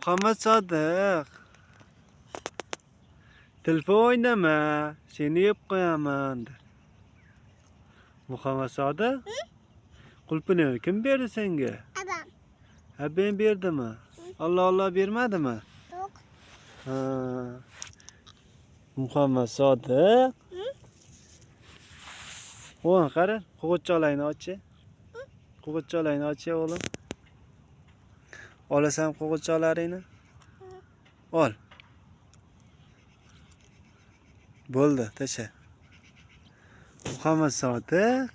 Muhammed Sodiq. Telefon oynama. Seni yeb qo'yaman. Muhammed Sodiq. Qulpini kim berdi senga? Adam. Ben berdimi? Allah bermadimi? Yo'q. Ha. Muhammed Sodiq. Oğlum qara, qo'g'irchoqlarni ochchi. Qo'g'irchoqlarni ochchi o'g'lim. Olasan qo'g'irchoqlaringni? Ol. Bo'ldi, tasha. Muhammed Sodiq.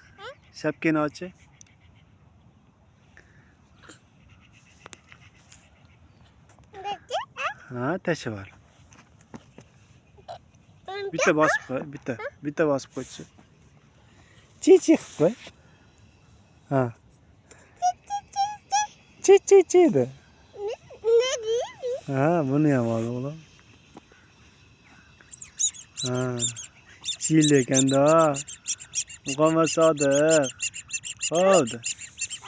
Shapkani ochchi. Ha, tasha var. Bitta bosib qo'y, bitta bosib qo'ychi. Chi qo'y. Ha. Chi de. Ne deydi? Ha, buni ham ol o'g'lim. Ha. Chil ekanda. Muhammed Sodiq. Hopdi.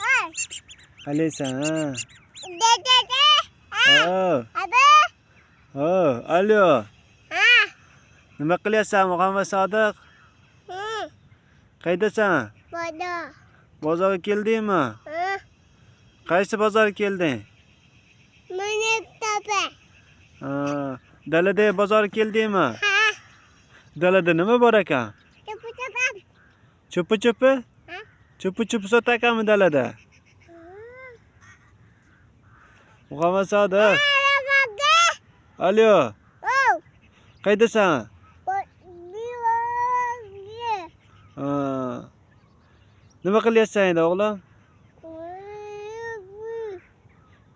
Ay. Alaysan. De. Oh. Abi. Oh, alo. Ha. Nima qilyapsan Muhammed Sodiq? Qaydasan? Bodo. Bozorga keldingmi? Ha. Qaysi bozorga kelding? Mene tabe. Ha, dalada bozorga keldingmi? Ha. Dalada nima bor ekan? Çöpü. Cho'pi? Ha. Cho'pi sotar ekanmi dalada? Muhammed Sodiq. Alo. Oh. Qaydasan? Ha. Nima qilyapsan endi o'g'lim?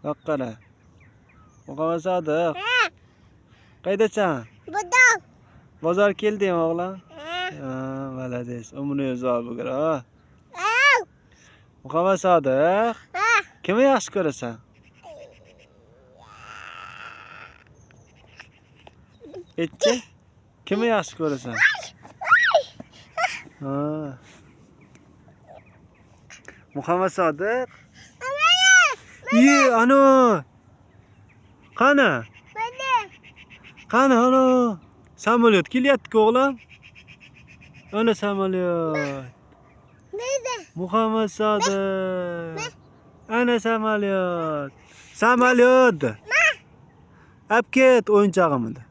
Yoqqara. Muhammed Sodiq. Qaydasan? Bodo. Bozor keldingmi o'g'lim? Ha. Ha, malades. Umri uzoq bo'lgur, ha. Au. Muhammed Sodiq. Ha. Kimni yaxshi ko'rasan? Aytchi. Kimni yaxshi ko'rasan? Ha. Muhammed Sodiq. Ye, ano. Qani? Qani ano? Samolyot kelyapti-ku o'g'lim. Ana samolyot. Neydi? Muhammed Sodiq. Ana samolyot. Samolyot. Olib ket o'yinchog'imni.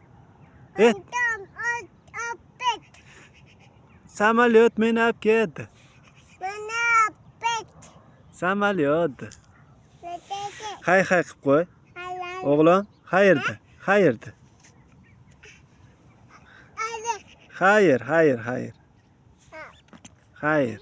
Et. Samolyot meni olib ketdi. Samolyot. Hay qilib qo'y. O'g'lim, xayrda. Xayr.